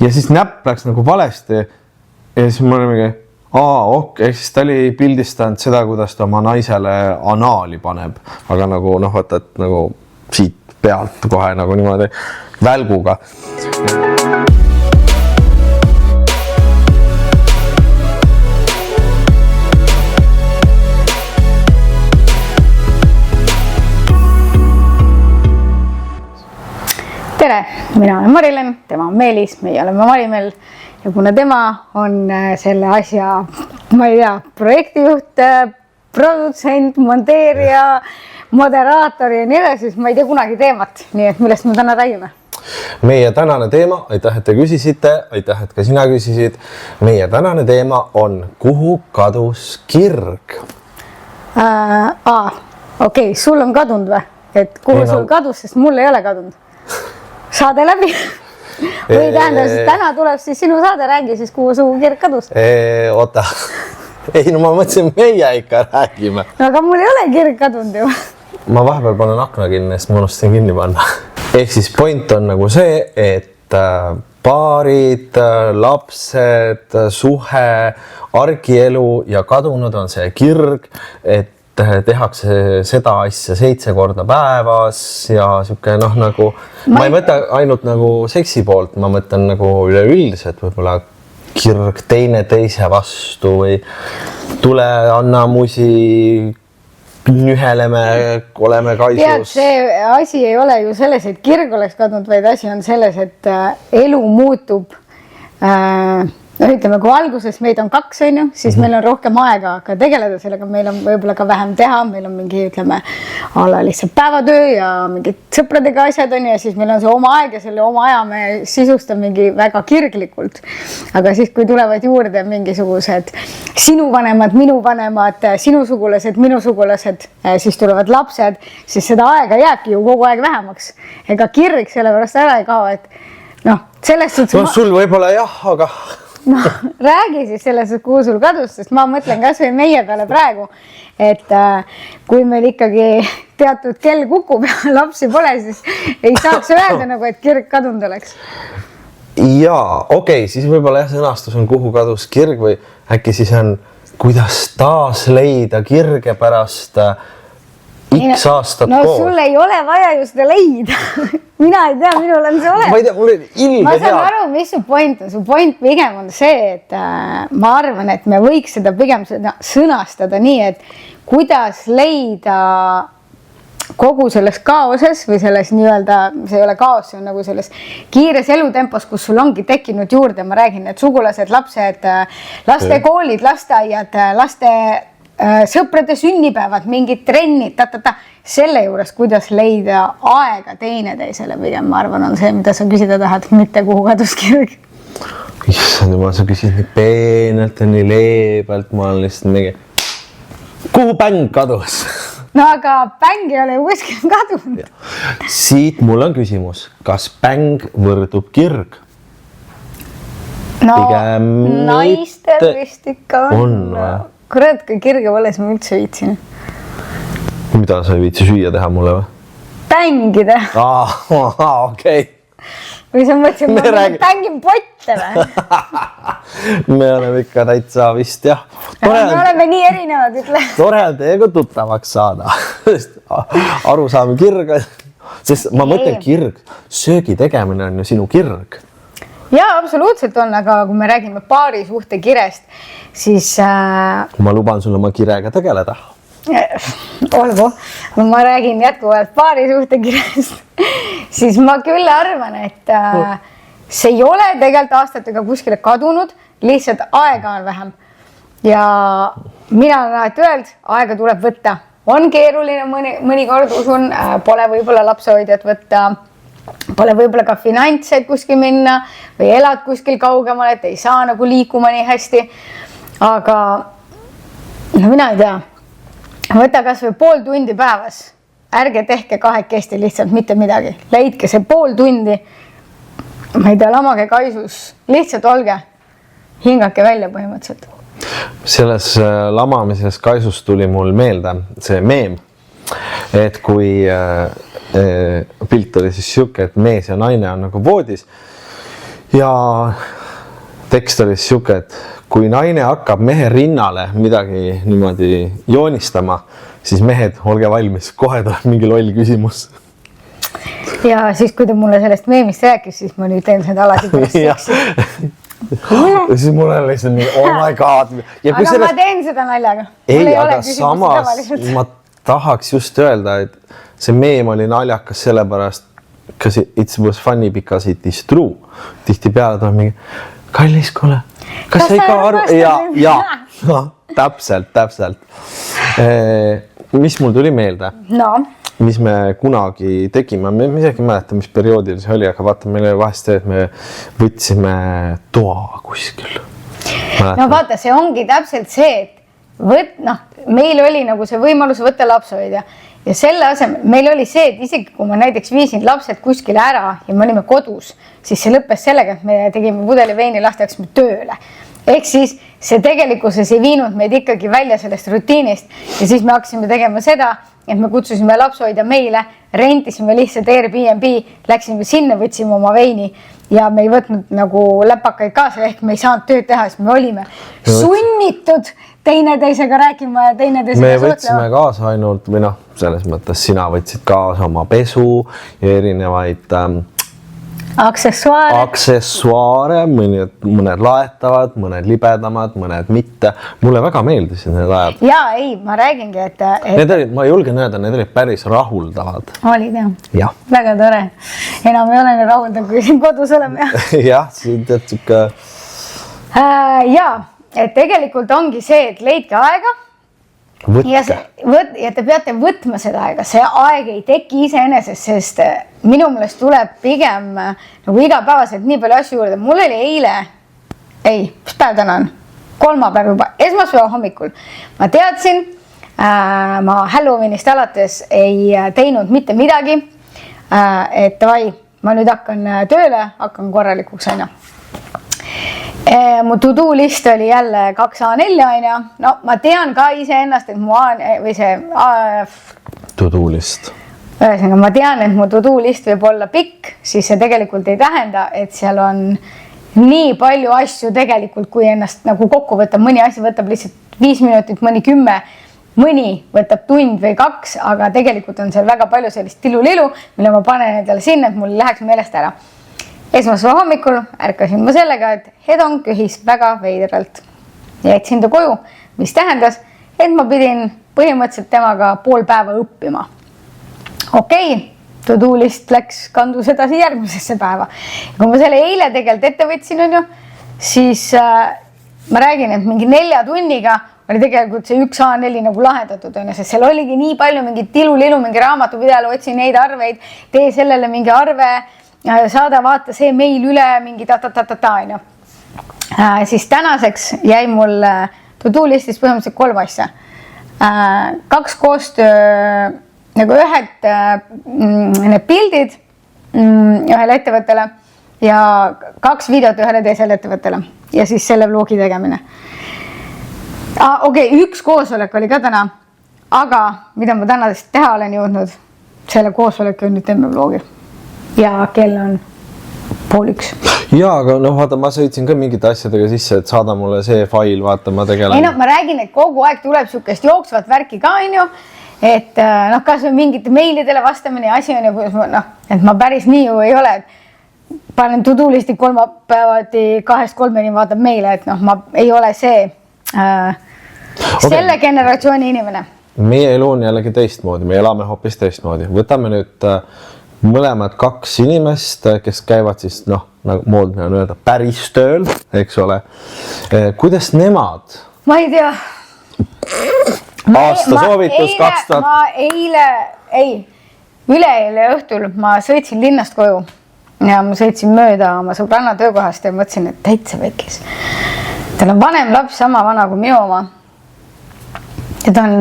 ja siis näpp läks nagu valesti ja siis mul oli mingi, ehk siis ta oli pildistanud seda, kuidas ta oma naisele anaali paneb, aga nagu vaata, et nagu siit pealt kohe nagu niimoodi välguga. Tere, mina olen Marilyn, tema on Meelis, meie oleme Marimel ja kuna tema on selle asja, ma ei tea, projektijuht, produtsent, monteerija, moderaator ja nii edasi, siis ma ei tea kunagi teemat, nii et millest me täna räägime? Meie tänane teema, aitäh, et te küsisite, aitäh, et ka sina küsisid. Meie tänane teema on, kuhu kadus kirg? Okei, sul on kadunud või? Et kuhu sul kadus, sest mul ei ole kadunud? Saade läbi või tähendab, siis täna tuleb siis sinu saade, räägi siis, kuhu su kirg kadus. Oota, ei no ma mõtlesin, meie ikka räägime. No aga mul ei ole kirg kadunud ju. Ma vahepeal panen akna kinni, sest ma unustasin kinni panna. Ehk siis point on nagu see, et paarid, lapsed, suhe, argielu ja kadunud on see kirg, et tehakse seda asja 7 korda päevas ja siuke nagu, ma ei mõtle ainult nagu seksi poolt, ma mõtlen nagu üleüldiselt võib-olla kirg teise vastu või tule, anna musi, nüheleme, oleme kaisus. Tead, see asi ei ole ju selles, et kirg oleks kadunud, vaid asi on selles, et elu muutub. Ütleme, kui alguses meid on 2, siis meil on rohkem aega ka tegeleda sellega, meil on võib-olla ka vähem teha, meil on mingi, ütleme, lihtsalt päevatöö ja mingid sõpradega asjad on ja siis meil on see oma aeg ja selle oma aja me sisustame mingi väga kirglikult. Aga siis, kui tulevad juurde mingisugused sinu vanemad, minu vanemad, sinu sugulased, minu sugulased, siis tulevad lapsed, siis seda aega jääbki ju kogu aeg vähemaks. Ega kirg sellepärast ära ei kao, et selles suhtes... sul võib-olla jah, aga... räägi siis selles, kuhu sul kadus, sest ma mõtlen kas või meie peale praegu, et kui meil ikkagi teatud kell kukub ja lapsi pole, siis ei saaks öelda nagu, et kirg kadunud oleks. Jaa, okei, siis võib-olla sõnastus on, kuhu kadus kirg või äkki siis on, kuidas taas leida kirge pärast X aastat koos. Sul ei ole vaja ju seda leida. Mina ei tea, minul on see olemas. Ma ei tea, mul on ilge ma saan aru, mis su point on. Su point pigem on see, et ma arvan, et me võiks seda pigem sõnastada nii, et kuidas leida kogu selles kaoses või selles nii-öelda, see ei ole kaos, see on nagu selles kiires elutempos, kus sul ongi tekkinud juurde, ma räägin, et sugulased, lapsed, laste koolid, lasteaiad, laste sõprade sünnipäevad, mingid trennid, selle juures, kuidas leida aega teineteisele pigem, ma arvan, on see, mida sa küsida tahad, mitte kuhu kadus kirg. Issand, ma sa küsid nii peenelt ja nii leebelt, ma olen lihtsalt mingi, kuhu bäng kadus? No aga bäng ei ole ju kuskil kadunud. Siit mul on küsimus, kas bäng võrdub kirg? No, naistel vist ikka on. Kurat, kui kirge pole, siis ma üldse viitsin. Mida sa ei viitsi süüa teha mulle või? Bängida. Okei. Või sa mõtlesid, ma bängin potte või? Me oleme ikka täitsa vist, jah. Me oleme nii erinevad, ütle. Tore on teiega tuttavaks saada. Aru saame kirg. Sest ma mõtlen kirg. Söögi tegemine on ju sinu kirg. Jaa, absoluutselt on, aga kui me räägime paari suhte kirest, siis... Ma luban sulle oma kirega tegeleda. Olgu, ma räägin jätkuvalt paari suhte kirest, siis ma küll arvan, et see ei ole tegelikult aastatega kuskile kadunud, lihtsalt aega on vähem. Ja mina olen alati öelnud, aega tuleb võtta. On keeruline mõnikord, usun, pole võib-olla lapsehoidjat võtta, pole võib-olla ka finantseid kuskil minna või elad kuskil kaugemale, et ei saa nagu liikuma nii hästi. Aga mina ei tea, võta kas või pool tundi päevas. Ärge tehke kahekesti lihtsalt mitte midagi. Leidke see pool tundi, ma ei tea, lamage kaisus, lihtsalt olge, hingake välja põhimõtteliselt. Selles lamamises kaisus tuli mul meelde see meem, et kui pilt oli siis siuke, et mees ja naine on nagu voodis ja tekst oli siuke, et kui naine hakkab mehe rinnale midagi niimoodi joonistama, siis mehed, olge valmis, kohe tuleb mingi loll küsimus. Ja siis, kui ta mulle sellest meemist rääkis, siis ma nüüd teen seda alati pärast seksi. Ja siis mul on lihtsalt nii, oh my god. Ja aga ma teen seda naljaga. Ei, aga samas ma tahaks just öelda, et see meem oli naljakas sellepärast, because it was funny because it is true. Tihti peale tuleb mingi, kallis, kuule, kas sa ikka aru? Ja, täpselt. Mis mul tuli meelde? No. Mis me kunagi tegime, me isegi mäleta, mis perioodil see oli, aga vaata, meil oli vahest see, et me võtsime toa kuskil. No vaata, see ongi täpselt see, et meil oli nagu see võimalus võtta lapsehoidja ja selle asemel meil oli see, et isegi kui ma näiteks viisin lapsed kuskile ära ja me olime kodus, siis see lõppes sellega, et me tegime pudeli veini laste jaoks tööle. Ehk siis see tegelikkuses ei viinud meid ikkagi välja sellest rutiinist ja siis me hakkasime tegema seda, et me kutsusime lapsehoidja meile, rentisime lihtsalt Airbnb, läksime sinna, võtsime oma veini ja me ei võtnud nagu läpakaid kaasa, ehk me ei saanud tööd teha, siis me olime sunnitud teineteisega rääkima ja teineteisega me võtsime kaasa ainult, või selles mõttes sina võtsid kaasa oma pesu ja erinevaid aksessuaare, mõned laetavad, mõned libedamad, mõned mitte. Mulle väga meeldisid need ajad. Jaa, ei, ma räägingi, et... Need olid, ma julgen öelda, need olid päris rahuldavad. Olid, jah? Jah. Väga tore. Enam ei ole nii rahuldav, kui siin kodus oleme. Jah, see on tead siuke... Jaa, et tegelikult ongi see, et leidke aega. Ja te peate võtma seda aega, see aeg ei teki iseenesest, sest minu meelest tuleb pigem nagu igapäevaselt nii palju asju juurde. Mul oli eile, mis päev täna on? Kolmapäev juba, esmaspäeva hommikul. Ma teadsin, ma Halloweenist alates ei teinud mitte midagi, et ma nüüd hakkan tööle, hakkan korralikuks aina. Mu to-do list oli jälle 2 A4 aina. No ma tean ka iseennast, et mu to-do list. Ühesõnaga, ma tean, et mu to-do list võib olla pikk, siis see tegelikult ei tähenda, et seal on nii palju asju tegelikult, kui ennast nagu kokku võtab. Mõni asi võtab lihtsalt 5 minutit, mõni 10, mõni võtab tund või 2, aga tegelikult on seal väga palju sellist tilulilu, mille ma panen endale sinna, et mul läheks meelest ära. Esmaspäeva hommikul ärkasin ma sellega, et Hedon köhis väga veidralt. Jätsin ta koju, mis tähendas, et ma pidin põhimõtteliselt temaga pool päeva õppima. To-do list läks kandus edasi järgmisesse päeva. Ja kui ma selle eile tegelikult ette võtsin, siis ma räägin, et mingi 4 tunniga oli tegelikult see 1 A4 nagu lahendatud, sest seal oligi nii palju mingi tilulilu, mingi raamatupidajale, otsi neid arveid, tee sellele mingi arve, saada vaata see meil üle mingi ta-ta-ta-ta-ta. Siis tänaseks jäi mul to-do listis põhimõtteliselt 3 asja. 2 koostöö, nagu ühed need pildid ühele ettevõttele ja 2 videot ühele teisele ettevõttele ja siis selle vlogi tegemine. Üks koosolek oli ka täna, aga mida ma tänasest teha olen jõudnud, selle koosoleku on nüüd teeme vlogi. Ja kell on 12:30. Jaa, aga vaata, ma sõitsin ka mingite asjadega sisse, et saada mulle see fail, vaata, ma tegelen. Ma räägin, et kogu aeg tuleb sukest jooksvat värki ka, et kas või mingite meilidele vastamine ja asi on, et ma päris nii ju ei ole, et panen to-do listi kolmapäevati 2-3 vaatab meile, et ma ei ole see selle generatsiooni inimene. Meie elu on jällegi teistmoodi, me elame hoopis teistmoodi. Võtame nüüd mõlemad 2 inimest, kes käivad siis, nagu moodne on öelda, päris tööl, eks ole. Kuidas nemad? Ma ei tea. Aasta soovitus 2000. Üleeile õhtul ma sõitsin linnast koju ja ma sõitsin mööda oma sõbranna töökohast ja mõtlesin, et täitsa vekkis. Tal on vanem laps sama vana kui minu oma. Ja ta on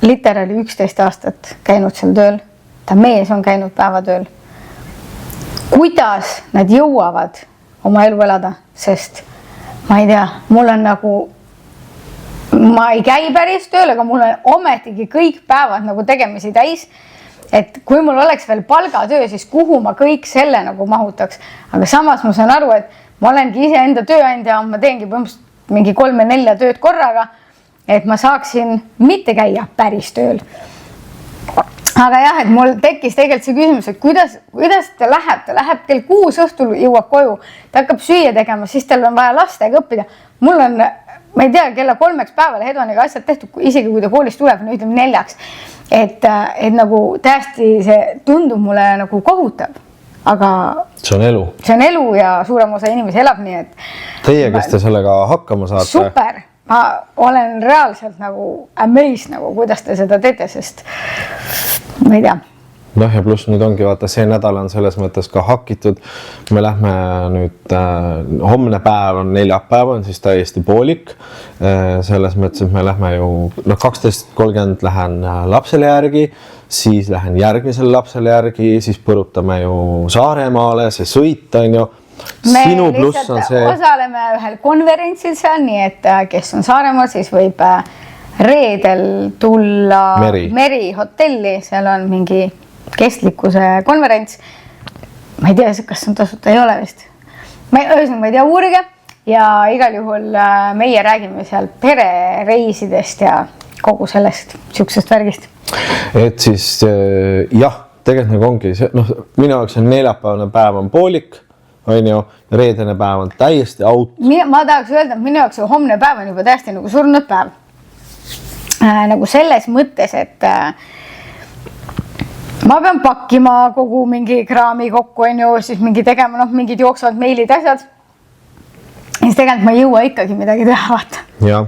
literaali 11 aastat käinud seal tööl. Ta mees on käinud päevatööl. Kuidas nad jõuavad oma elu elada? Sest ma ei tea, mul on nagu, ma ei käi päris tööl, aga mul on ometigi kõik päevad nagu tegemisi täis. Et kui mul oleks veel palgatöö, siis kuhu ma kõik selle nagu mahutaks. Aga samas ma saan aru, et ma olengi iseenda tööandja, ma teengi põhimõtteliselt mingi 3-4 tööd korraga, et ma saaksin mitte käia päris tööl. Aga jah, et mul tekkis tegelikult see küsimus, et kuidas ta läheb kell 6 õhtul jõuab koju, ta hakkab süüa tegema, siis tal on vaja lastega õppida. Mul on, ma ei tea, kella 3 päeval Hedoniga asjad tehtud, isegi kui ta koolist tuleb, no ütleme 4. Et nagu täiesti see tundub mulle nagu kohutav, aga see on elu. See on elu ja suurem osa inimesi elab nii, et teie, kes te sellega hakkama saate? Super! Ma olen reaalselt nagu amazed, nagu, kuidas te seda teete, sest ma ei tea. Noh, ja pluss nüüd ongi, vaata, see nädal on selles mõttes ka hakitud. Me lähme nüüd, homne päev on neljapäev, on siis täiesti poolik. Selles mõttes, et me lähme ju, 12.30 lähen lapsele järgi, siis lähen järgmisele lapsele järgi, siis põrutame ju Saaremaale, see sõit on ju. Sinu pluss on see. Osaleme ühel konverentsil seal, nii et kes on Saaremaal, siis võib reedel tulla Meri hotelli, seal on mingi kestlikkuse konverents. Ma ei tea, kas on tasuta, ei ole vist. Ma ei tea, uurige ja igal juhul meie räägime seal perereisidest ja kogu sellest sihukesest värgist. Et siis jah, tegelikult nagu ongi, minu jaoks on neljapäevane päev on poolik, on ju, reedene päev on täiesti out. Ma tahaks öelda, et minu jaoks homne päev on juba täiesti nagu surnud päev. Nagu selles mõttes, et ma pean pakkima kogu mingi kraami kokku, on ju, siis mingi tegema, mingid jooksvad meilid asjad. Ja siis tegelikult ma ei jõua ikkagi midagi teha, vaata. Jah.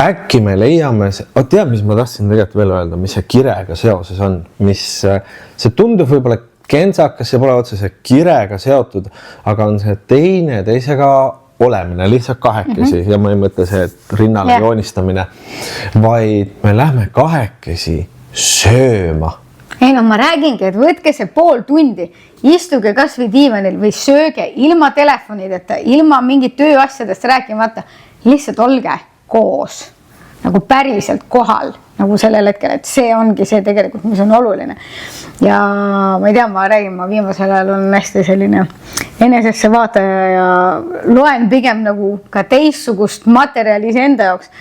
Äkki me leiame, tead, mis ma tahtsin tegelikult veel öelda, mis see kirega seoses on, mis see tundub võib-olla kentsakas, see pole otse kirega seotud, aga on see teisega olemine, lihtsalt kahekesi ja ma ei mõtle see, et rinnale joonistamine, vaid me lähme kahekesi sööma. Ei no ma räägingi, et võtke see pool tundi, istuge kas või diivanil või sööge ilma telefonideta, ilma mingi tööasjadest rääkimata, lihtsalt olge koos, nagu päriselt kohal, nagu sellel hetkel, et see ongi see tegelikult, mis on oluline. Ja ma ei tea, ma räägin, ma viimasel ajal on hästi selline enesesse vaataja ja loen pigem nagu ka teissugust materjalis enda jaoks,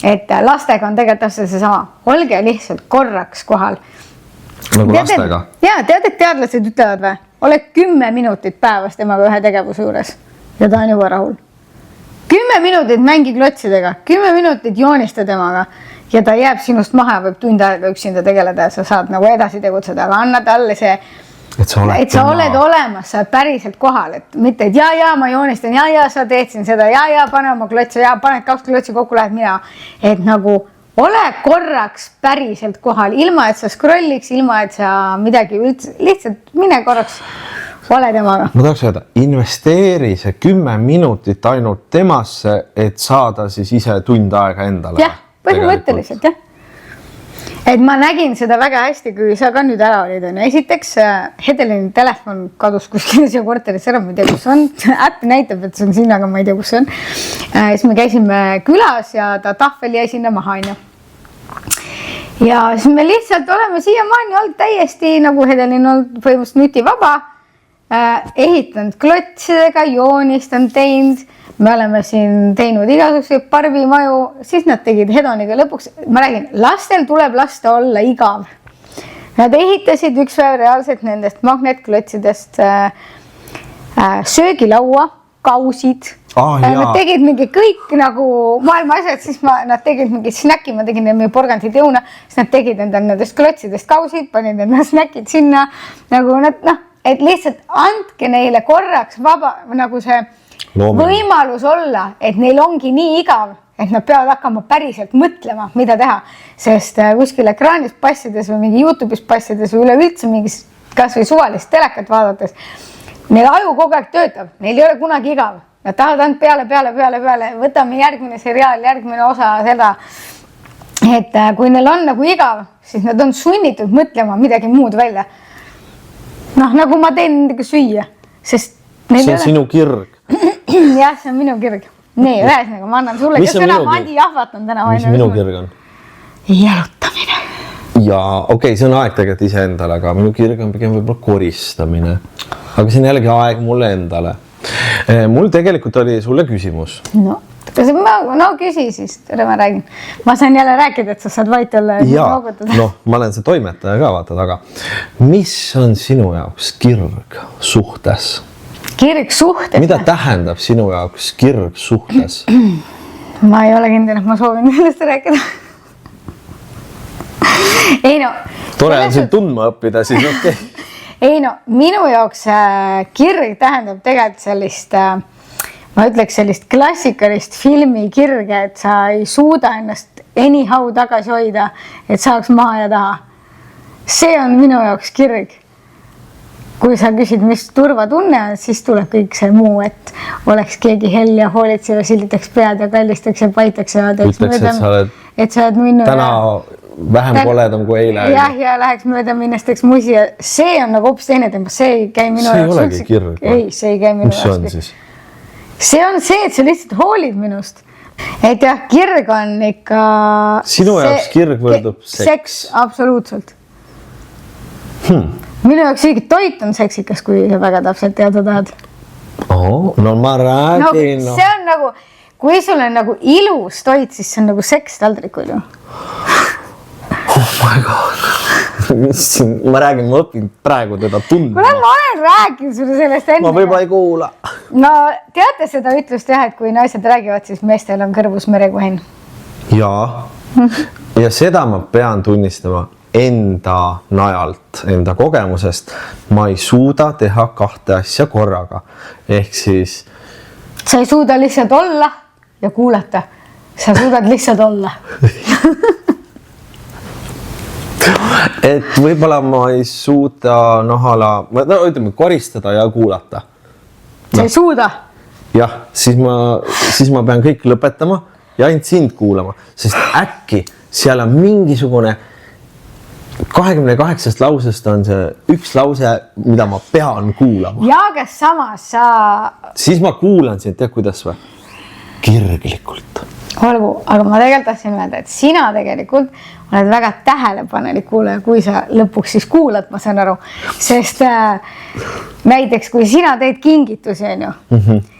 et lastega on tegelikult seesama, olge lihtsalt korraks kohal. Nagu lastega? Jaa, tead, et teadlased ütlevad või? Ole 10 minutit päevas temaga ühe tegevuse juures ja ta on juba rahul. 10 minutit mängi klotsidega, 10 minutit joonista temaga ja ta jääb sinust maha ja võib tund aega üksinda tegeleda ja sa saad nagu edasi tegutseda, aga anna talle see, et sa oled olemas, sa oled päriselt kohal, et mitte, et ja, ma joonistan, ja, sa teed siin seda, ja, pane oma klotsi, ja paned 2 klotsi kokku, lähed mina, et nagu ole korraks päriselt kohal, ilma et sa scrolliks, ilma et sa midagi üldse, lihtsalt mine korraks ole temaga. Ma tahaks öelda, investeeri see 10 minutit ainult temasse, et saada siis ise tund aega endale. Jah, põhimõtteliselt, jah. Et ma nägin seda väga hästi, kui sa ka nüüd ära olid. Esiteks, Hedelini telefon kadus kuskil siia korteris ära, ma ei tea, kus on. Äppi näitab, et see on siin, aga ma ei tea, kus see on. Siis me käisime külas ja ta tahvel jäi sinna maha. Ja siis me lihtsalt oleme siiamaani olnud täiesti, nagu Hedelin on põhimõtteliselt nutivaba, ehitanud klotsidega, joonistanud teinud, me oleme siin teinud igasuguseid parvimaju, siis nad tegid Hedoniga lõpuks, ma räägin, lastel tuleb lasta olla igav. Nad ehitasid üks päev reaalselt nendest magnetklotsidest söögilaua, kausid. Nad tegid mingi kõik nagu maailma asjad, siis nad tegid mingi snäki, ma tegin mingi porgandid jõuna, siis nad tegid nendest klotsidest kausid, panid need snäkid sinna, nagu nad, et lihtsalt andke neile korraks vaba, nagu see võimalus olla, et neil ongi nii igav, et nad peavad hakkama päriselt mõtlema, mida teha, sest kuskil ekraanis passides või mingi YouTube'is passides või üleüldse mingis kas või suvalist telekat vaadates, neil aju kogu aeg töötab, neil ei ole kunagi igav, nad tahavad ainult peale, võtame järgmine seriaal, järgmine osa seda, et kui neil on nagu igav, siis nad on sunnitud mõtlema midagi muud välja. Nagu ma teen nendega süüa, sest see on sinu kirg. Jah, see on minu kirg. Nii, ühesõnaga, ma annan sulle, kes enam Andi jahvatan täna. Mis minu kirg on? Jalutamine. Ja okei, see on aeg tegelikult ise endale, aga minu kirg on pigem võib-olla koristamine. Aga see on jällegi aeg mulle endale. mul tegelikult oli sulle küsimus. No küsi siis, ma räägin. Ma saan jälle rääkida, et sa saad vait olla. Ja, ma olen see toimetaja ka, vaata taga. Mis on sinu jaoks kirg suhtes? Kirg suhtes? Mida tähendab sinu jaoks kirg suhtes? Ma ei ole kindel, et ma soovin sellest rääkida. Ei no. Tore on sind tundma õppida, siis okei. Ei no, minu jaoks kirg tähendab tegelikult sellist, ma ütleks sellist klassikalist filmi kirge, et sa ei suuda ennast anyhow tagasi hoida, et saaks maha ja taha. See on minu jaoks kirg. Kui sa küsid, mis turvatunne on, siis tuleb kõik see muu, et oleks keegi hell ja hoolitse ja silditaks pead ja kallistaks ja paitaks ja teeks mööda, et sa oled minnu täna vähem koledam kui eile. Jah, ja läheks mööda minnest teeks musi ja see on nagu hoopis teine tempo, see ei käi minu jaoks. See ei olegi kirg. Ei, see ei käi minu jaoks. Mis on siis? See on see, et sa lihtsalt hoolid minust. Et jah, kirg on ikka... Sinu jaoks kirg võrdub seks? Absoluutselt. Minu jaoks isegi toit on seksikas, kui sa väga täpselt teada tahad. No ma räägin. No, see on nagu, kui sul on nagu ilus toit, siis see on nagu seks taldrikul ju. Oh my god. Ma räägin, ma õpin praegu teda tundma. Kuule, ma olen rääkinud sulle sellest enne. Ma võib-olla ei kuula. No teate seda ütlust jah, et kui naised räägivad, siis meestel on kõrvus merekuhin. Jaa. Ja seda ma pean tunnistama enda najalt, enda kogemusest. Ma ei suuda teha kahte asja korraga. Ehk siis... Sa ei suuda lihtsalt olla ja kuulata. Sa suudad lihtsalt olla. Et võib-olla ma ei suuda ütleme, koristada ja kuulata. Sa ei suuda? Jah, siis ma pean kõik lõpetama ja ainult sind kuulama, sest äkki seal on mingisugune 28 lausest on see üks lause, mida ma pean kuulama. Ja kas samas sa... Siis ma kuulan sind, tead kuidas või? Kirglikult. Olgu, aga ma tegelikult tahtsin öelda, et sina tegelikult oled väga tähelepanelik kuulaja, kui sa lõpuks siis kuulad, ma saan aru. Sest näiteks, kui sina teed kingitusi, on ju,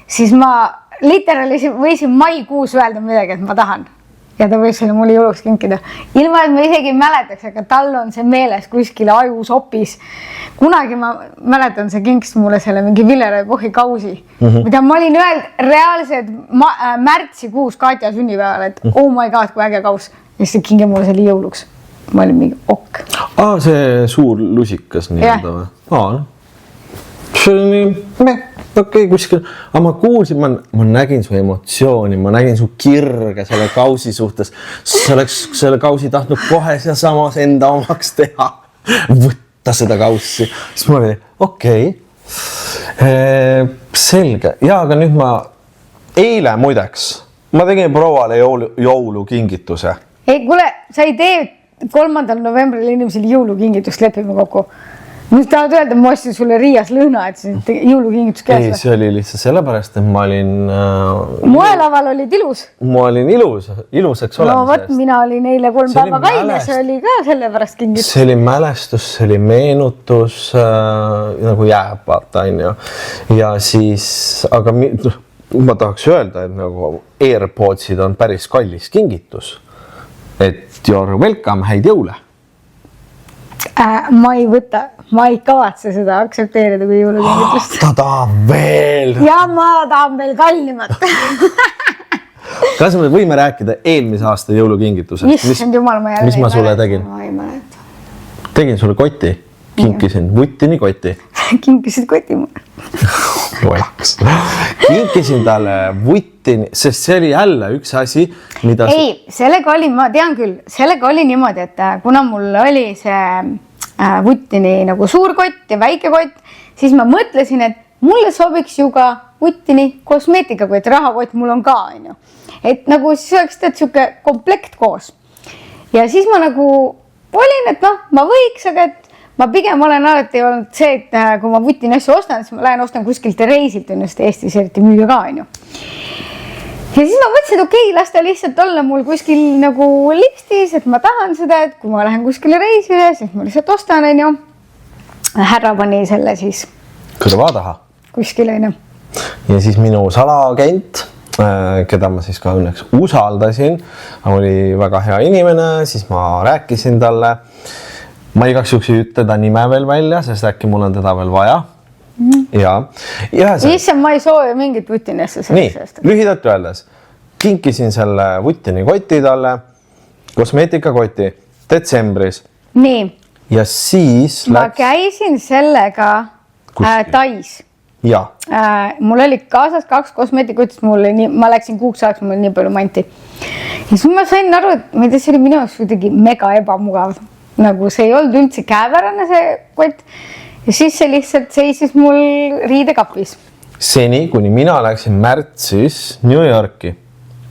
siis ma literaali võisin maikuus öelda midagi, et ma tahan. Ja ta võis selle mulle jõuluks kinkida. Ilma, et ma isegi mäletaks, aga tal on see meeles kuskile ajus opis. Kunagi ma mäletan, see kinkis mulle selle mingi Villeroy-Pohhi kausi, mida ma olin öelnud reaalselt märtsikuus Katja sünnipäeval, et oh my god, kui äge kaus. Ja siis kingi mulle selle jõuluks. Ma olin mingi ok. See suur lusikas nii-öelda või? See oli nii, okei, kuskil. Aga ma kuulsin, ma nägin su emotsiooni, ma nägin su kirge selle kausi suhtes. Sa oleks selle kausi tahtnud kohe ja samas enda omaks teha. Võtta seda kaussi. Siis ma olin, okei. Selge. Ja, aga nüüd eile muideks, ma tegin prouale jõulukingituse. Ei, kuule, sa ei tee 3. novembril inimesel jõulukingitust lepime kokku. Nüüd tahad öelda, ma ostsin sulle Riias lõhna, et jõulukingitus käes või? Ei, see oli lihtsalt sellepärast, et ma olin... Moelaval olid ilus? Ma olin ilusaks olemisest. No võt, mina olin eile 3 päeva kaine, see oli ka sellepärast kingitus. See oli mälestus, see oli meenutus, nagu jääb, vaata, on ju. Ja siis, aga ma tahaks öelda, et nagu AirPodsid on päris kallis kingitus. Et you're welcome, häid jõule. Ma ei võta, ma ei kavatse seda aktsepteerida kui jõulukingitust. Ta tahab veel. Ja ma tahan veel kallimat. Kas me võime rääkida eelmise aasta jõulukingitusest? Issand jumal, ma jälle mis ma sulle tegin? Ma ei mäleta. Tegin sulle koti, kinkisin Vuttini koti. Kinkisid koti mulle. Kinkisin talle Vuttini, sest see oli jälle üks asi, mida... Ei, sellega oli, ma tean küll, sellega oli niimoodi, et kuna mul oli see Vuttini nagu suur kott ja väike kott, siis ma mõtlesin, et mulle sobiks ju ka Vuttini kosmeetikakott, rahakott mul on ka, on ju. Et nagu siis oleks tead siuke komplekt koos. Ja siis ma nagu olin, et ma võiks, aga et ma pigem olen alati olnud see, et kui ma Vuttini asju ostan, siis ma lähen ostan kuskilt reisilt ennast Eestis eriti müüa ka, on ju. Ja siis ma mõtlesin, et okei, las ta lihtsalt olla mul kuskil nagu listis, et ma tahan seda, et kui ma lähen kuskile reisile, siis ma lihtsalt ostan, on ju. Härra pani selle siis. Kõrva taha? Kuskil, on ju. ja siis minu salaagent, keda ma siis ka õnneks usaldasin, oli väga hea inimene, siis ma rääkisin talle. Ma igaks juhuks ei ütle ta nime veel välja, sest äkki mul on teda veel vaja. Ja issand, ma ei soovi mingit vutinesse sellest. Nii, lühidalt öeldes, kinkisin selle vutini koti talle, kosmeetikakoti detsembris. Nii. Ja siis ma käisin sellega Tais. Ja. Mul oli kaasas 2 kosmeetikutist, ma läksin kuuks ajaks, mul oli nii palju manti. Ja siis ma sain aru, et ma ei tea, see oli minu jaoks kuidagi mega ebamugav. Nagu see ei olnud üldse käepärane see kott. Ja siis see lihtsalt seisis mul riidekapis. Seni, kuni mina läksin märtsis New Yorki.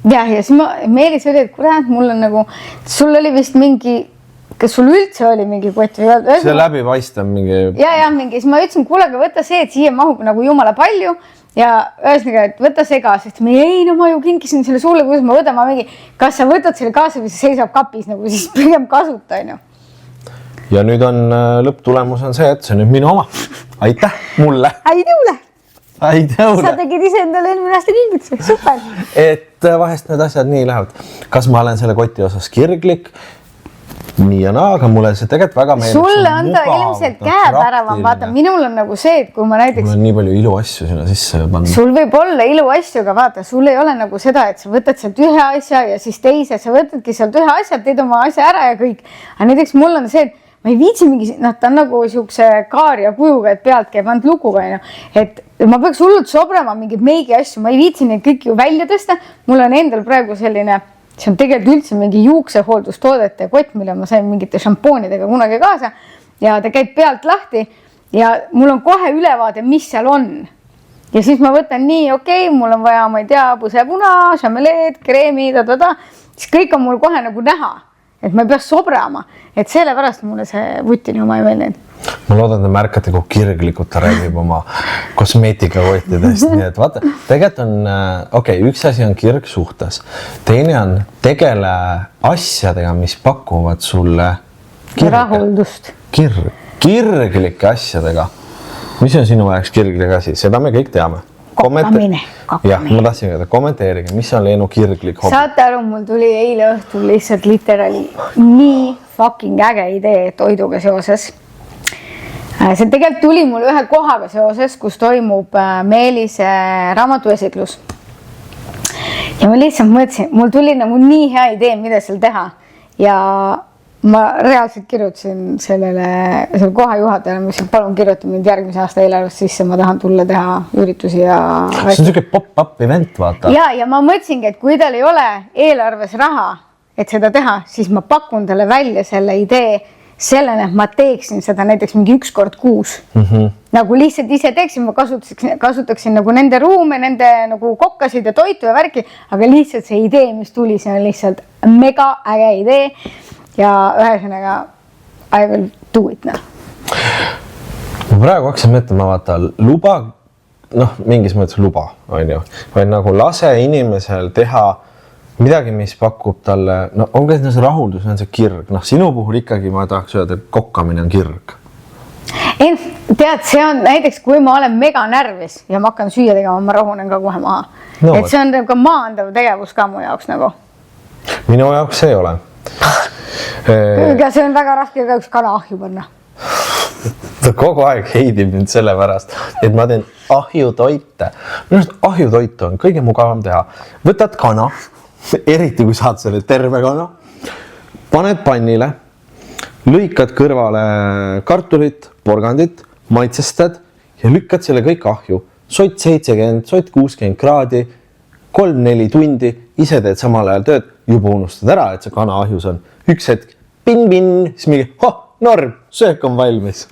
Ja siis Meelis oli, et kurat, mul on nagu, sul oli vist mingi, kas sul üldse oli mingi kott? See läbipaistev mingi... Ja mingi, siis ma ütlesin, kuule, aga võta see, et siia mahub nagu jumala palju ja ühesõnaga, et võta see kaasa, sest ma ju kinkisin selle sulle, kuidas ma võtan, kas sa võtad selle kaasa või see seisab kapis nagu siis pigem kasuta, on ju. Ja nüüd on lõpptulemus on see, et see on nüüd minu oma. Aitäh mulle! Aitäule! Aitäule! Sa tegid ise endale eelmine aasta kingituse, super! Et vahest need asjad nii lähevad. Kas ma olen selle koti osas kirglik? Nii ja naa, aga mulle see tegelikult väga meeldib. Sulle on ta ilmselt käepäravam, vaata, minul on nagu see, et kui ma näiteks... Mul on nii palju iluasju sinna sisse panna. Sul võib olla iluasju, aga vaata, sul ei ole nagu seda, et sa võtad sealt ühe asja ja siis teise, sa võtadki sealt ühe asja, teed oma asja ära ja kõik. Aga näiteks mul on see, et ma ei viitsi mingi, ta on nagu siukse kaaria kujuga, et pealt käib ainult luguga, et ma peaks hullult sobrama mingid meigi asju, ma ei viitsi neid kõik ju välja tõsta. Mul on endal praegu selline, see on tegelikult üldse mingi juuksehooldustoodete kott, mille ma sain mingite šampoonidega kunagi kaasa ja ta käib pealt lahti ja mul on kohe ülevaade, mis seal on. Ja siis ma võtan nii, okei, mul on vaja, ma ei tea, pusepuna, šameleed, kreemi, siis kõik on mul kohe nagu näha. Et ma ei pea sobrama, et sellepärast mulle see vutini oma ei meeldinud. Ma loodan, te märkate, kui kirglikult ta räägib oma kosmeetikakottidest. Nii et vaata, tegelikult on, üks asi on kirg suhtes. Teine on tegele asjadega, mis pakuvad sulle rahuldust. Kirglike asjadega. Mis on sinu ajaks kirglik asi? Seda me kõik teame. Kokkamine. Jah, ma tahtsin öelda, kommenteerige, mis on Leenu kirglik hobi? Saate aru, mul tuli eile õhtul lihtsalt literali nii fucking äge idee toiduga seoses. See tegelikult tuli mul ühe kohaga seoses, kus toimub Meelise raamatuesitlus. Ja ma lihtsalt mõtlesin, mul tuli nagu nii hea idee, mida seal teha. Ja ma reaalselt kirjutasin selle koha juhatajale, ma ütlesin, palun kirjuta mind järgmise aasta eelarvest sisse, ma tahan tulla teha üritusi ja... See on selline pop-up event, vaata. Ja ma mõtlesingi, et kui tal ei ole eelarves raha, et seda teha, siis ma pakun talle välja selle idee sellena, et ma teeksin seda näiteks mingi 1 kord kuus. Nagu lihtsalt ise teeksin, ma kasutaksin nagu nende ruume, nende nagu kokkasid ja toitu ja värki, aga lihtsalt see idee, mis tuli, see on lihtsalt mega äge idee. Ja ühesõnaga, I will do it now. Ma praegu hakkasin mõtlema, vaata, luba, mingis mõttes luba, on ju. Vaid nagu lase inimesel teha midagi, mis pakub talle, ongi see rahuldus, on see kirg. Sinu puhul ikkagi ma tahaks öelda, et kokkamine on kirg. Ei, tead, see on näiteks, kui ma olen mega närvis ja ma hakkan süüa tegema, ma rahunen ka kohe maha. Et see on ka maandav tegevus ka mu jaoks nagu. Minu jaoks ei ole. Ja see on väga raske ka üks kana ahju panna. Ta kogu aeg heidib mind selle pärast, et ma teen ahjutoite. Minu arust ahjutoit on kõige mugavam teha. Võtad kana, eriti kui saad selle terve kana, paned pannile, lõikad kõrvale kartulit, porgandit, maitsestad ja lükkad selle kõik ahju. Sott 70, sott 60 kraadi, 3-4 tundi, ise teed samal ajal tööd, juba unustad ära, et see kana ahjus on. Üks hetk, pin-pin, siis mingi, norm, söök on valmis.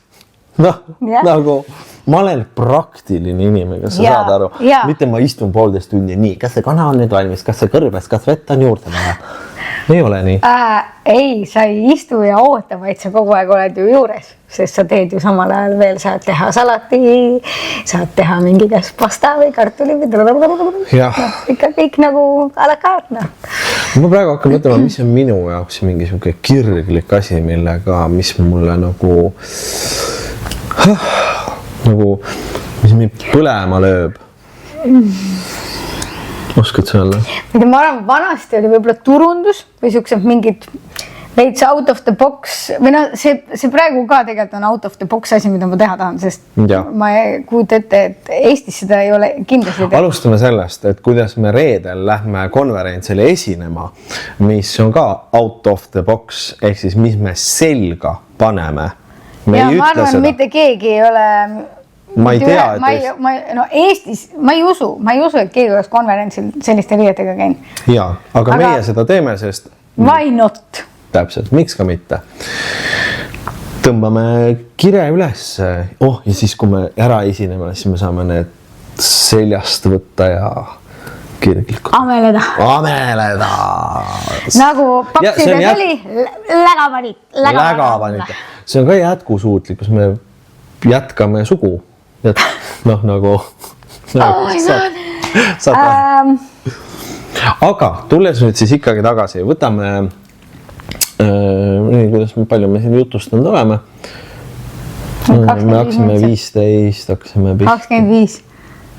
Nagu ma olen praktiline inimene, kas sa saad aru? Mitte ma istun 1,5 tundi nii, kas see kana on nüüd valmis, kas see kõrbes, kas vett on juurde vaja? Ei ole nii. Ei, sa ei istu ja oota, vaid sa kogu aeg oled ju juures, sest sa teed ju samal ajal veel, saad teha salati, saad teha mingi kas pasta või kartuli või ikka kõik nagu a la carte. Ma praegu hakkan mõtlema, mis on minu jaoks mingi siuke kirglik asi, millega, mis mulle nagu, mis mind põlema lööb. Oskad sa olla? Ma arvan, vanasti oli võib-olla turundus või siuksed mingid veits out of the box või noh, see praegu ka tegelikult on out of the box asi, mida ma teha tahan, sest ma ei kujuta ette, et Eestis seda ei ole kindlasti teha. Alustame sellest, et kuidas me reedel lähme konverentsile esinema, mis on ka out of the box, ehk siis mis me selga paneme. Ja ma arvan, mitte keegi ei ole... Ma ei tea, et Eestis ma ei usu, et keegi oleks konverentsil selliste riietega käinud. Jaa, aga meie seda teeme, sest... Why not? Täpselt, miks ka mitte. Tõmbame kire üles. Ja siis, kui me ära esineme, siis me saame need seljast võtta ja kirglikult. Ameleda. Nagu pakside tuli, lägavanit. See on ka jätkusuutlik, kus me jätkame sugu. Nagu... Aga tulles nüüd siis ikkagi tagasi, võtame... palju me siin jutustanud oleme. Me hakkasime 15, hakkasime 25.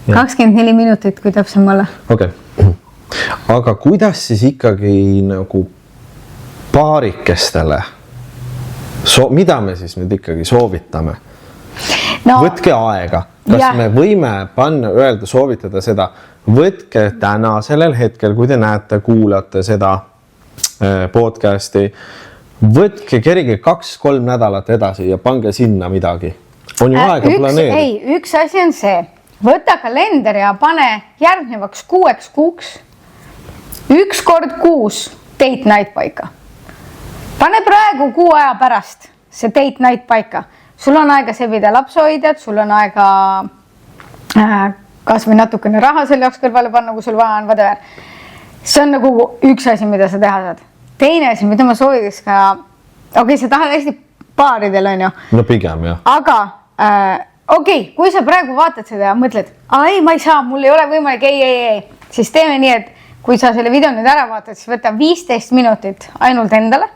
24 minutit, kui täpsem olla. Okei. Aga kuidas siis ikkagi nagu paarikestele, mida me siis nüüd ikkagi soovitame? Võtke aega. Kas me võime öelda, soovitada seda? Võtke täna sellel hetkel, kui te näete, kuulate seda podcasti, võtke kerige 2-3 nädalat edasi ja pange sinna midagi. On ju aega planeerida. Üks asi on see, võta kalender ja pane järgnevaks 6 kuuks 1 kord kuus date night paika. Pane praegu 6 aja pärast see date night paika. Sul on aega sebida lapsehoidjad, sul on aega kas või natukene raha selle jaoks kõrvale panna, kui sul vaja on, whatever. See on nagu üks asi, mida sa teha saad. Teine asi, mida ma sooviks ka, sa tahad hästi paaridel, on ju? No pigem, jah. Aga kui sa praegu vaatad seda ja mõtled, ei, ma ei saa, mul ei ole võimalik, ei, siis teeme nii, et kui sa selle video nüüd ära vaatad, siis võta 15 minutit ainult endale.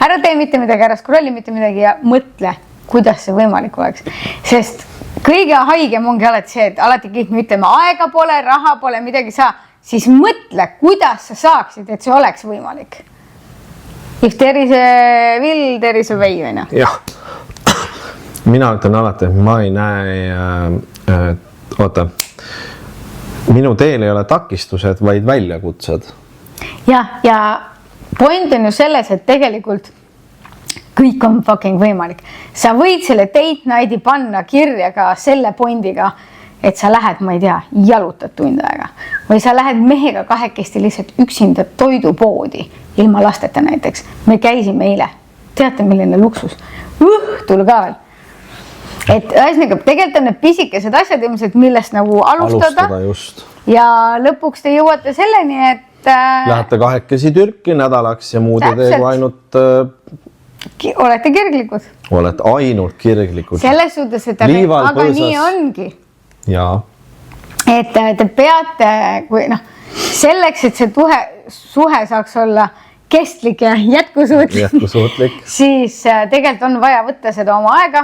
Ära tee mitte midagi, ära scrolli mitte midagi ja mõtle, kuidas see võimalik oleks. Sest kõige haigem ongi alati see, et alati kõik me ütleme, aega pole, raha pole, midagi saa. Siis mõtle, kuidas sa saaksid, et see oleks võimalik. If there is a will, there is a way, või noh? Jah. Mina ütlen alati, et ma ei näe, minu teel ei ole takistused, vaid väljakutsed. Ja point on ju selles, et tegelikult kõik on fucking võimalik. Sa võid selle date nighti panna kirja ka selle pointiga, et sa lähed, ma ei tea, jalutad tund aega. Või sa lähed mehega kahekesti lihtsalt üksinda toidupoodi, ilma lasteta näiteks. Me käisime eile. Teate, milline luksus? Õhtul ka veel. Et tegelikult on need pisikesed asjad ilmselt, millest nagu alustada. Just. Ja lõpuks te jõuate selleni, et... Lähete kahekesi Türki nädalaks ja muud teegu ainult... Olete kirglikud. Olete ainult kirglikud. Selles suhtes, et aga nii ongi. Jaa. Et te peate, selleks, et see suhe saaks olla kestlik ja jätkusuutlik, siis tegelikult on vaja võtta seda oma aega,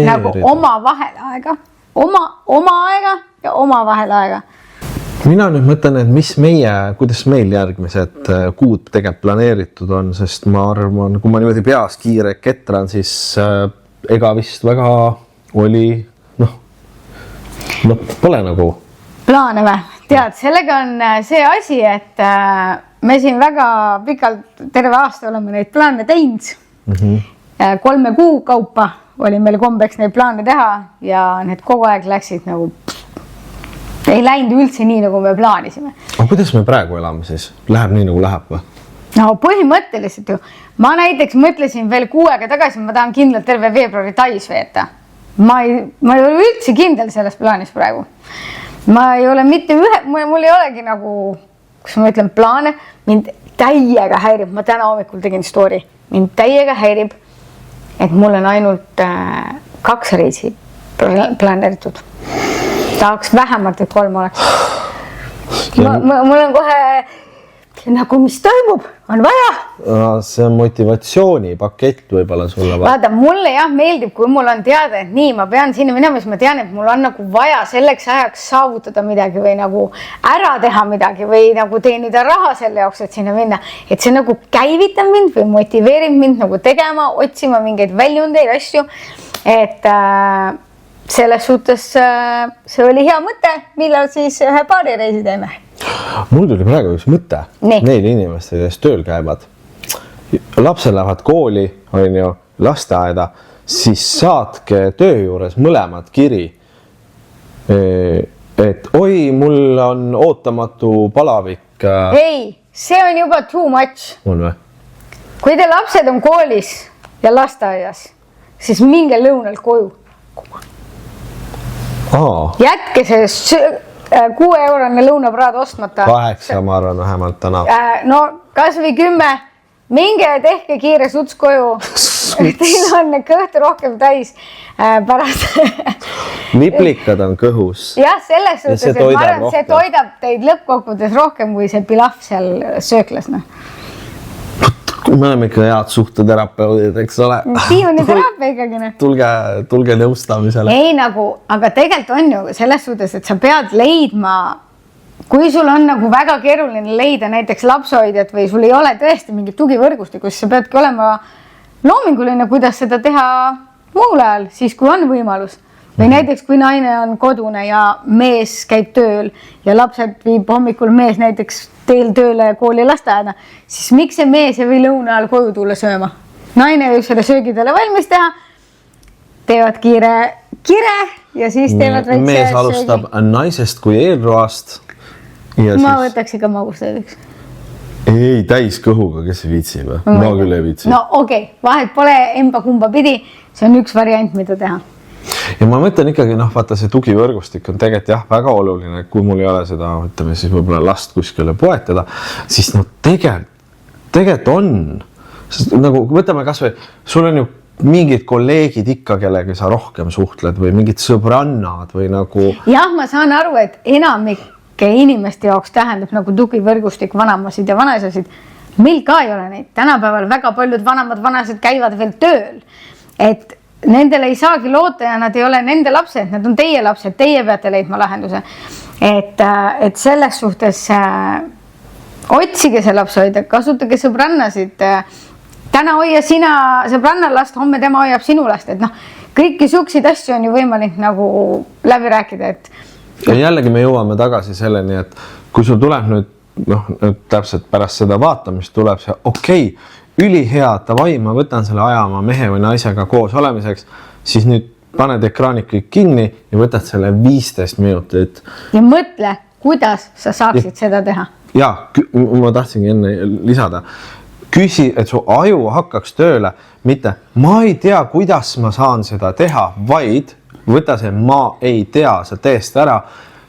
nagu oma vahel aega, oma aega ja oma vahel aega. Mina nüüd mõtlen, et kuidas meil järgmised kuud tegelikult planeeritud on, sest ma arvan, kui ma niimoodi peas kiire ketran, siis ega vist väga oli, pole nagu. Plaane või? Tead, sellega on see asi, et me siin väga pikalt terve aasta oleme neid plaane teinud. 3 kuu kaupa oli meil kombeks neid plaane teha ja need kogu aeg läksid nagu... Ei läinud üldse nii, nagu me plaanisime. Aga kuidas me praegu elame siis? Läheb nii, nagu läheb või? Põhimõtteliselt ju. Ma näiteks mõtlesin veel 6 aega tagasi, ma tahan kindlalt terve veebruari Tais veeta. Ma ei ole üldse kindel selles plaanis praegu. Ma ei ole mitte mul ei olegi nagu, kus ma ütlen plaane, mind täiega häirib, ma täna hommikul tegin story, mind täiega häirib, et mul on ainult 2 reisi planeeritud. Tahaks vähemalt, et 3 oleks. Mul on kohe ja nagu mis toimub, on vaja. See on motivatsioonipakett võib-olla sulle. Vaata, mulle jah meeldib, kui mul on teada, et nii, ma pean sinna minema, siis ma tean, et mul on nagu vaja selleks ajaks saavutada midagi või nagu ära teha midagi või nagu teenida raha selle jaoks, et sinna minna. Et see nagu käivitab mind või motiveerib mind nagu tegema, otsima mingeid väljundeid, asju. Et selles suhtes see oli hea mõte, millal siis ühe paarireisi teeme. Mul tuli praegu üks mõte. Neil inimestel, kes tööl käivad. Lapsed lähevad kooli, on ju, lasteaeda, siis saatke töö juures mõlemad kiri. Et oi, mul on ootamatu palavik. Ei, see on juba too much. On või? Kui te lapsed on koolis ja lasteaias, siis minge lõunal koju. Jätke see 6-eurone lõunapraad ostmata. 8, ma arvan, vähemalt täna. No kas või 10. Minge tehke kiire suts koju. Teil on kõht rohkem täis pärast. Niplikad on kõhus. Jah, selles suhtes, et ma arvan, see toidab teid lõppkokkuvõttes rohkem kui see pilaf seal sööklas. Me oleme ikka head suhteterapeudid, eks ole. Tiimani teraapia ikkagi. Tulge nõustamisele. Ei nagu, aga tegelikult on ju selles suhtes, et sa pead leidma, kui sul on nagu väga keeruline leida näiteks lapsehoidjat või sul ei ole tõesti mingit tugivõrgustik, kus sa peadki olema loominguline, kuidas seda teha muul ajal, siis kui on võimalus. Või näiteks, kui naine on kodune ja mees käib tööl ja lapsed viib hommikul mees näiteks teel tööle kooli lasteaeda, siis miks see mees ei või lõuna ajal koju tulla sööma? Naine võib selle söögidele valmis teha, teevad kiire ja siis teevad väikse mees alustab naisest kui eelroast. Ma võtaks ikka magustajaks. Ei, täis kõhuga, kes ei viitsi või? Ma küll ei viitsi. No okei, vahet pole emba kumba pidi, see on üks variant, mida teha. Ja ma mõtlen ikkagi, vaata see tugivõrgustik on tegelikult jah, väga oluline, kui mul ei ole seda, ütleme siis võib-olla last kuskile poetada, siis tegelikult on, sest nagu võtame kas või, sul on ju mingid kolleegid ikka, kellega sa rohkem suhtled või mingid sõbrannad või nagu. Jah, ma saan aru, et enamike inimeste jaoks tähendab nagu tugivõrgustik vanemasid ja vanaisasid. Meil ka ei ole neid. Tänapäeval väga paljud vanased käivad veel tööl, et nendele ei saagi loota ja nad ei ole nende lapsed, nad on teie lapsed, teie peate leidma lahenduse. Et selles suhtes otsige see lapsehoidja, kasutage sõbrannasid. Täna hoia sina sõbranna last, homme tema hoiab sinu last. Et kõiki suksid asju on ju võimalik nagu läbi rääkida. Ja jällegi me jõuame tagasi selleni, et kui sul tuleb nüüd täpselt pärast seda vaatamist tuleb see ülihea, davai, ma võtan selle aja oma mehe või naisega koos olemiseks, siis nüüd paned ekraanid kõik kinni ja võtad selle 15 minutit. Ja mõtle, kuidas sa saaksid seda teha. Ja, ma tahtsingi enne lisada. Küsi, et su aju hakkaks tööle, mitte ma ei tea, kuidas ma saan seda teha, vaid võta see ma ei tea, sa teest ära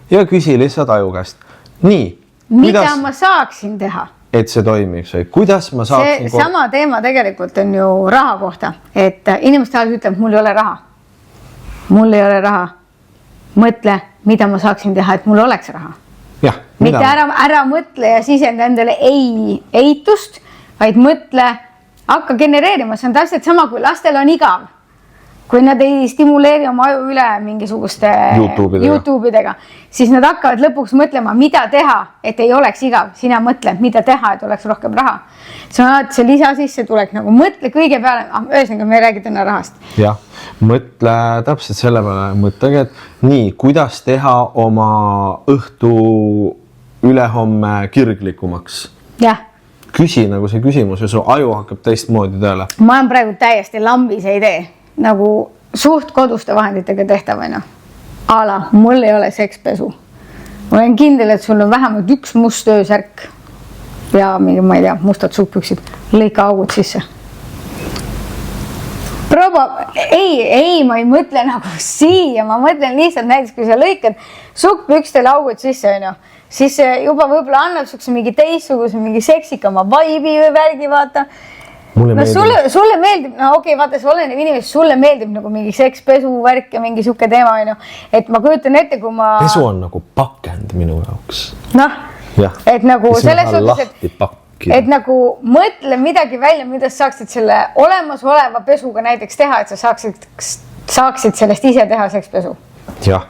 ja küsi lihtsalt aju käest. Nii. Mida ma saaksin teha? Et see toimiks või kuidas ma saaksin... See sama teema tegelikult on ju raha kohta, et inimeste ajal ütleb, mul ei ole raha. Mul ei ole raha. Mõtle, mida ma saaksin teha, et mul oleks raha. Jah, mitte ära mõtle ja sisenda endale eitust, vaid mõtle, hakka genereerima. See on täpselt sama, kui lastel on igav. Kui nad ei stimuleeri oma aju üle mingisuguste YouTube'idega, siis nad hakkavad lõpuks mõtlema, mida teha, et ei oleks igav. Sina mõtle, mida teha, et oleks rohkem raha. See on alati see lisa sisse tulek, nagu mõtle kõige peale, ühesõnaga me räägime täna rahast. Jah, mõtle täpselt selle peale, mõtlegi, et nii, kuidas teha oma õhtu ülehomme kirglikumaks. Jah. Küsi nagu see küsimus ja su aju hakkab teistmoodi tööle. Ma olen praegu täiesti lambis idee. Nagu suht koduste vahenditega tehtav. Ala, mul ei ole sekspesu. Ma olen kindel, et sul on vähemalt üks must öösärk ja mingi, ma ei tea, mustad suhkpüksid. Lõika augud sisse. Ei, ma ei mõtle nagu siia. Ma mõtlen lihtsalt näiteks, kui sa lõikad suhkpükstel augud sisse, siis juba võib-olla annab sukse mingi teistsuguse, mingi seksikama vaibi või värgi, vaata. Sulle meeldib, vaata, see oleneb inimesest, sulle meeldib nagu mingi sekspesu värk ja mingi suke teema, et ma kujutan ette, kui ma... Pesu on nagu pakend minu jaoks. et nagu selles suhtes, et nagu mõtle midagi välja, mida sa saaksid selle olemasoleva pesuga näiteks teha, et sa saaksid sellest ise teha sekspesu. Jah,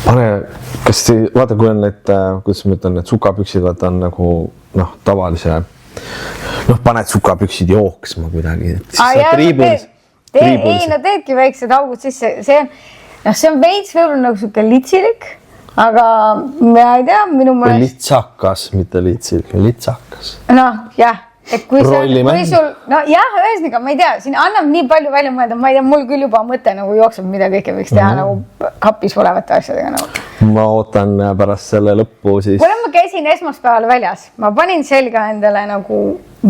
vaata, kui on need, kuidas ma ütlen, need sukapüksid, vaata on nagu tavalise, paned sukapüksid jooksma kuidagi. Ei, teedki väiksed augud sisse, see on veits võib-olla nagu siuke litsilik, aga ma ei tea, minu mõnest... Litsakas, mitte litsilik, litsakas. Jah, et kui sul, ühesõnaga, ma ei tea, siin annab nii palju välja mõelda, ma ei tea, mul küll juba mõte nagu jookseb, mida kõike võiks teha nagu kapis olevate asjadega nagu. Ma ootan pärast selle lõppu siis. Kuna ma käisin esmaspäeval väljas, ma panin selga endale nagu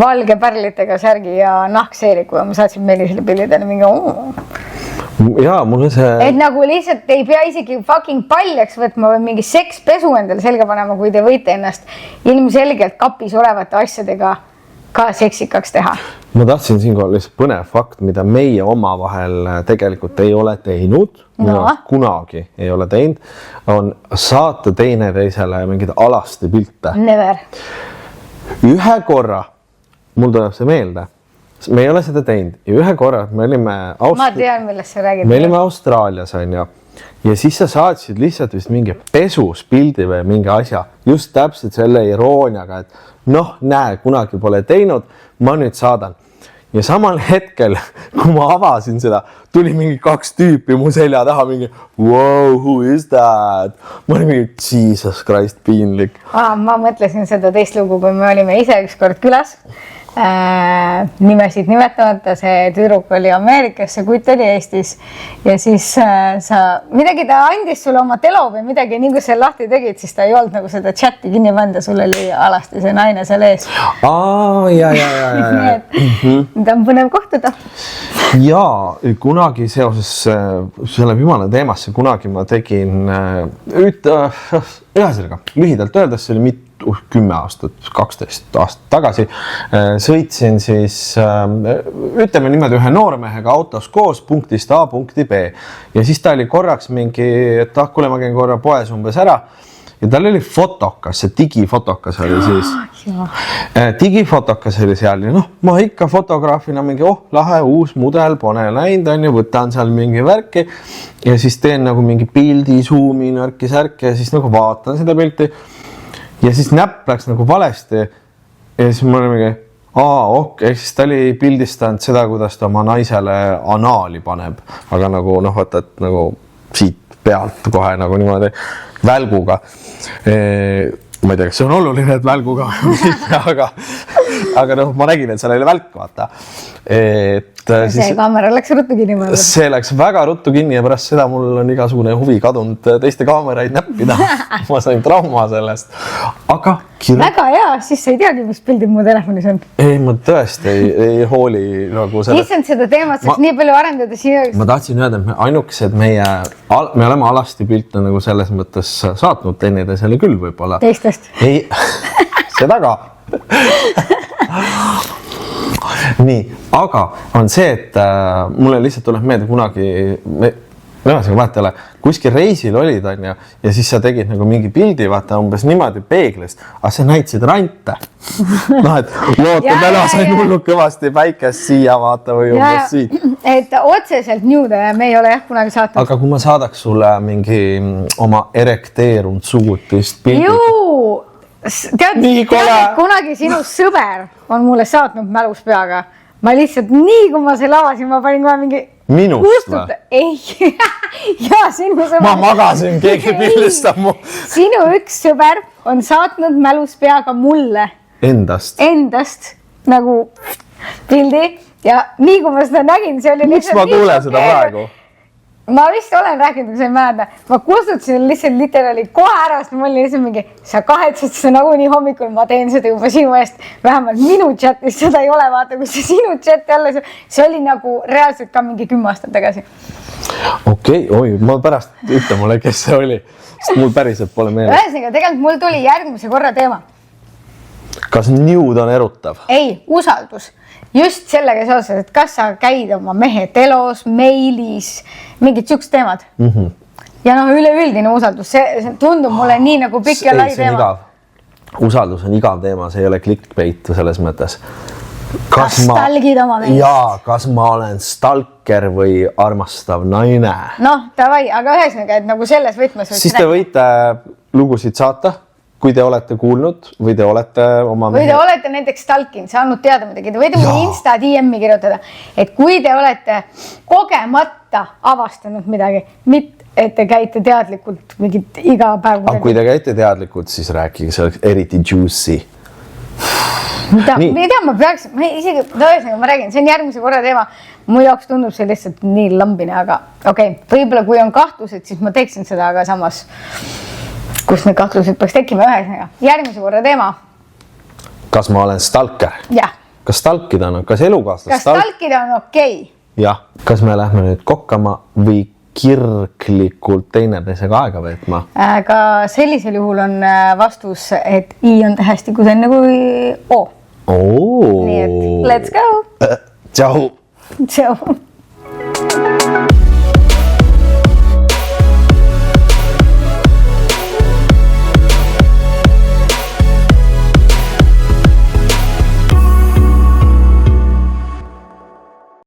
valge pärlitega särgi ja nahkseeliku ja ma saatsin Meelisele pildidele mingi Jaa, mul on see... Et nagu lihtsalt ei pea isegi fucking paljaks võtma või mingi sekspesu endale selga panema, kui te võite ennast ilmselgelt kapis olevate asjadega ka seksikaks teha. Ma tahtsin siinkohal lihtsalt põnev fakt, mida meie omavahel tegelikult ei ole teinud, kunagi ei ole teinud, on saata teineteisele mingid alasti pilte. Never. Ühe korra, mul tuleb see meelde, me ei ole seda teinud ja ühe korra me olime Ma tean, millest sa räägid. Me olime Austraalias ja siis sa saatsid lihtsalt vist mingi pesus pildi või mingi asja just täpselt selle irooniaga, et näe, kunagi pole teinud, ma nüüd saadan. Ja samal hetkel, kui ma avasin seda, tuli mingi 2 tüüpi mu selja taha mingi wow, who is that? Ma olin mingi Jesus Christ piinlik. Ma mõtlesin seda teist lugu, kui me olime ise ükskord külas. Nimesid nimetamata, see tüdruk oli Ameerikas, see kutt oli Eestis ja siis midagi ta andis sulle oma telo või midagi, nii kui sa lahti tegid, siis ta ei olnud nagu seda chati kinni panda, sul oli alasti see naine seal ees. Ta on põnev kohtuda. Ja kunagi seoses selle viimane teemasse, kunagi ma tegin ühesõnaga, lühidalt öeldes, see oli 10 aastat, 12 aastat tagasi, sõitsin siis, ütleme niimoodi ühe noormehega autos koos punktist A punkti B ja siis ta oli korraks mingi, et kuule, ma käin korra poes umbes ära ja tal oli fotokas, see digifotokas oli siis, digifotokas oli seal ja ma ikka fotograafina mingi, lahe, uus mudel, pone läinud, on ju, võtan seal mingi värki ja siis teen nagu mingi pildi, zoomin, särki ja siis nagu vaatan seda pilti ja siis näpp läks nagu valesti ja siis ma olin mingi, siis ta oli pildistanud seda, kuidas ta oma naisele anaali paneb, aga nagu vaata, et nagu siit pealt kohe nagu niimoodi välguga. Ma ei tea, kas see on oluline, et välguga, aga ma nägin, et seal oli välk, vaata. See kaamera läks ruttu kinni. See läks väga ruttu kinni ja pärast seda mul on igasugune huvi kadunud teiste kaameraid näppida. Ma sain trauma sellest. Aga väga hea, siis sa ei teagi, mis pildid mu telefonis on. Ei, ma tõesti ei hooli nagu sellest. Issand seda teemat saaks nii palju arendada siia. Ma tahtsin öelda, et ainukesed me oleme alasti pilte nagu selles mõttes saatnud teineteisele küll võib-olla. Teistest? Ei, seda ka. Nii, aga on see, et mulle lihtsalt tuleb meelde kunagi, vaata, kuskil reisil olid ja siis sa tegid nagu mingi pildi, vaata umbes niimoodi peeglist, aga sa näitasid rante. Et loota, täna sain hullu kõvasti päikest siia, vaata või umbes siit. Et otseselt nude me ei ole kunagi saatnud. Aga kui ma saadaks sulle mingi oma erekteerunud sugutist pildi. Tead, kunagi sinu sõber on mulle saatnud mälus peaga. Ma lihtsalt nii, kui ma selle avasin, ma panin kohe mingi... Minust või? Ei, jaa, sinu sõber... Ma magasin, keegi pildistab mu... Sinu üks sõber on saatnud mälus peaga mulle. Endast nagu pildi ja nii, kui ma seda nägin, see oli lihtsalt... Miks ma kuulen seda praegu? Ma vist olen rääkinud, kui sa ei määrda. Ma kustutasin lihtsalt literaali kohe ära, sest ma olin lihtsalt mingi, sa kahetsed seda nagu nii hommikul, ma teen seda juba sinu eest. Vähemalt minu chatis seda ei ole, vaata, kus see sinu chat jälle, see oli nagu reaalselt ka mingi 10 aastat tagasi. Okei, ma pärast ütle mulle, kes see oli, sest mul päriselt pole meeles. Ühesõnaga, tegelikult mul tuli järgmise korra teema. Kas nude on erutav? Ei, usaldus. Just sellega seoses, et kas sa käid oma mehe telos, meilis, mingid siuksed teemad. Ja üleüldine usaldus, see tundub mulle nii nagu pikk ja lai teema. usaldus on igav teema, see ei ole clickbait selles mõttes. Kas stalgid oma meest? Jaa, kas ma olen stalker või armastav naine? Noh, davai, aga ühesõnaga, et nagu selles võtmes siis te võite lugusid saata, kui te olete kuulnud või te olete oma või te olete näiteks stalkinud, saanud teada midagi, te võite mulle Insta DM-i kirjutada, et kui te olete kogemata avastanud midagi, mitte et te käite teadlikult mingit iga päev. Aga kui te käite teadlikult, siis rääkige, see oleks eriti juicy. Mida ma peaks, isegi, ma räägin, see on järgmise korra teema. Mu jaoks tundub see lihtsalt nii lambine, aga okei, võib-olla kui on kahtlused, siis ma teeksin seda, aga samas, kus need kahtlused peaks tekkima ühesõnaga. Järgmise korra teema. Kas ma olen stalker? Jah. Kas stalkida on, kas elukaaslast? Kas stalkida on okei? Jah. Kas me lähme nüüd kokkama või kirglikult teineteisega aega veetma? Aga sellisel juhul on vastus, et I on tähestikus enne kui O. Nii et let's go! Tšau! Tšau!